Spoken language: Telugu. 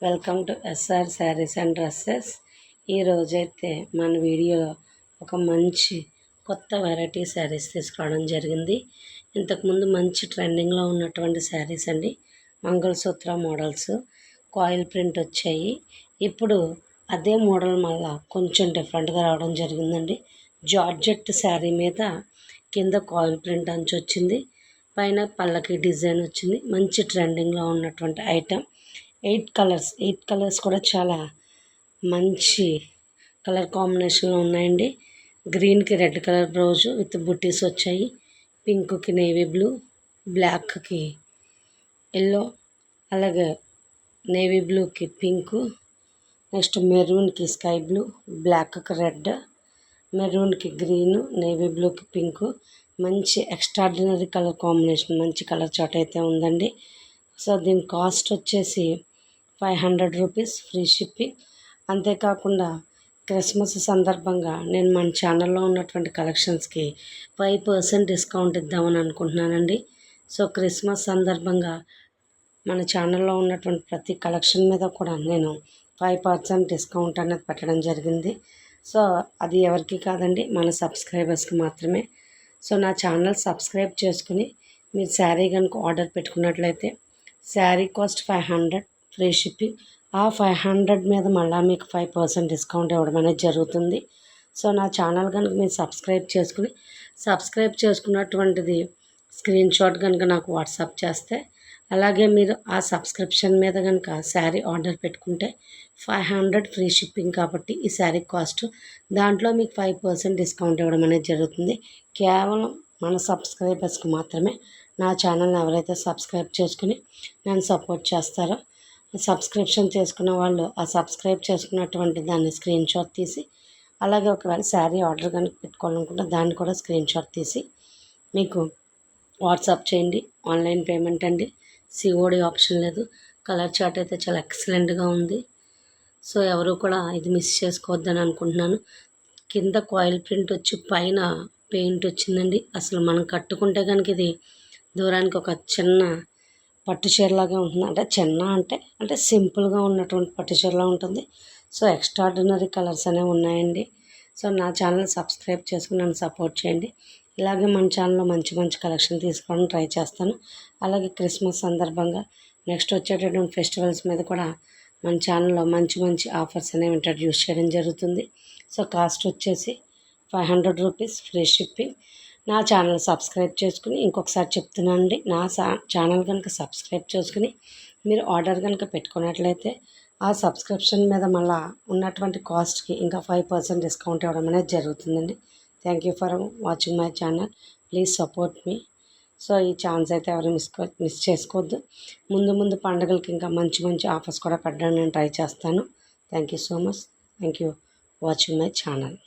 Welcome to SR sarees and dresses. ఈరోజైతే మన వీడియోలో ఒక మంచి కొత్త వెరైటీ శారీస్ తీసుకురావడం జరిగింది. ఇంతకుముందు మంచి ట్రెండింగ్లో ఉన్నటువంటి శారీస్ అండి. మంగళసూత్ర మోడల్స్ కాయిల్ ప్రింట్ వచ్చాయి. ఇప్పుడు అదే మోడల్ మళ్ళీ కొంచెం డిఫరెంట్గా రావడం జరిగిందండి. జార్జెట్ శారీ మీద కింద కాయిల్ ప్రింట్ అంచు వచ్చింది, పైన పళ్ళకి డిజైన్ వచ్చింది. మంచి ట్రెండింగ్లో ఉన్నటువంటి ఐటెం. 8 కలర్స్ కూడా చాలా మంచి కలర్ కాంబినేషన్లో ఉన్నాయండి. గ్రీన్కి రెడ్ కలర్ బ్లౌజ్ విత్ బుట్టీస్ వచ్చాయి. పింక్కి నేవీ బ్లూ, బ్లాక్కి ఎల్లో, అలాగే నేవీ బ్లూకి పింకు, నెక్స్ట్ మెరూన్కి స్కై బ్లూ, బ్లాక్కి రెడ్, మెరూన్కి గ్రీను, నేవీ బ్లూకి పింకు. మంచి ఎక్స్ట్రాడినరీ కలర్ కాంబినేషన్, మంచి కలర్ చార్ట్ అయితే ఉందండి. సో దీని కాస్ట్ వచ్చేసి 500 రూపీస్, ఫ్రీ షిప్పింగ్. అంతేకాకుండా క్రిస్మస్ సందర్భంగా నేను మన ఛానల్లో ఉన్నటువంటి కలెక్షన్స్కి 5% డిస్కౌంట్ ఇద్దామని అనుకుంటున్నానండి. సో క్రిస్మస్ సందర్భంగా మన ఛానల్లో ఉన్నటువంటి ప్రతి కలెక్షన్ మీద కూడా నేను 5% డిస్కౌంట్ అనేది పెట్టడం జరిగింది. సో అది ఎవరికి కాదండి, మన సబ్స్క్రైబర్స్కి మాత్రమే. సో నా ఛానల్ సబ్స్క్రైబ్ చేసుకుని మీరు శారీ కనుక ఆర్డర్ పెట్టుకున్నట్లయితే శారీ కాస్ట్ 500, ఫ్రీ షిప్పింగ్. ఆ 500 మీద మళ్ళీ మీకు 5% డిస్కౌంట్ ఇవ్వడం అనేది జరుగుతుంది. సో నా ఛానల్ కనుక మీరు సబ్స్క్రైబ్ చేసుకున్నటువంటిది స్క్రీన్ షాట్ కనుక నాకు వాట్సాప్ చేస్తే, అలాగే మీరు ఆ సబ్స్క్రిప్షన్ మీద కనుక శారీ ఆర్డర్ పెట్టుకుంటే 500 ఫ్రీ షిప్పింగ్ కాబట్టి ఈ శారీ కాస్ట్, దాంట్లో మీకు 5% డిస్కౌంట్ ఇవ్వడం అనేది జరుగుతుంది. కేవలం మన సబ్స్క్రైబర్స్కి మాత్రమే. నా ఛానల్ని ఎవరైతే సబ్స్క్రైబ్ చేసుకుని నన్ను సపోర్ట్ చేస్తారో, సబ్స్క్రిప్షన్ చేసుకున్న వాళ్ళు ఆ సబ్స్క్రైబ్ చేసుకున్నటువంటి దాన్ని స్క్రీన్ షాట్ తీసి, అలాగే ఒకవేళ శారీ ఆర్డర్ కనుక పెట్టుకోవాలనుకుంటే దాన్ని కూడా స్క్రీన్ షాట్ తీసి మీకు వాట్సాప్ చేయండి. ఆన్లైన్ పేమెంట్ అండి, సిఓడి ఆప్షన్ లేదు. కలర్ చార్ట్ అయితే చాలా ఎక్సలెంట్గా ఉంది. సో ఎవరు కూడా ఇది మిస్ చేసుకోవద్దని అనుకుంటున్నాను. కింద కాయిల్ ప్రింట్ వచ్చి పైన పెయింట్ వచ్చిందండి. అసలు మనం కట్టుకుంటే కనుక ఇది దూరానికి ఒక చిన్న పట్టు చీరలాగా ఉంటుంది. అంటే సింపుల్గా ఉన్నటువంటి పట్టు చీరలా ఉంటుంది. సో ఎక్స్ట్రాడినరీ కలర్స్ అనేవి ఉన్నాయండి. సో నా ఛానల్ సబ్స్క్రైబ్ చేసుకుని నన్ను సపోర్ట్ చేయండి. ఇలాగే మన ఛానల్లో మంచి మంచి కలెక్షన్ తీసుకోవడం ట్రై చేస్తాను. అలాగే క్రిస్మస్ సందర్భంగా నెక్స్ట్ వచ్చేటటువంటి ఫెస్టివల్స్ మీద కూడా మన ఛానల్లో మంచి మంచి ఆఫర్స్ అనేవి ఇంట్రడ్యూస్ చేయడం జరుగుతుంది. సో కాస్ట్ వచ్చేసి 500 రూపీస్, ఫ్రీ షిప్పింగ్. నా ఛానల్ సబ్స్క్రైబ్ చేసుకుని, ఇంకొకసారి చెప్తున్నాను అండి, నా ఛానల్ కనుక సబ్స్క్రైబ్ చేసుకుని మీరు ఆర్డర్ కనుక పెట్టుకున్నట్లయితే ఆ సబ్స్క్రిప్షన్ మీద మళ్ళీ ఉన్నటువంటి కాస్ట్కి ఇంకా 5% డిస్కౌంట్ ఇవ్వడం అనేది జరుగుతుందండి. Thank you for watching my channel. Please support me. So ఈ ఛాన్స్ అయితే ఎవరు మిస్ చేసుకోవద్దు. ముందు పండుగలకి ఇంకా మంచి మంచి ఆఫర్స్ కూడా పెట్టడానికి నేను ట్రై చేస్తాను. Thank you so much. Thank you watching my channel.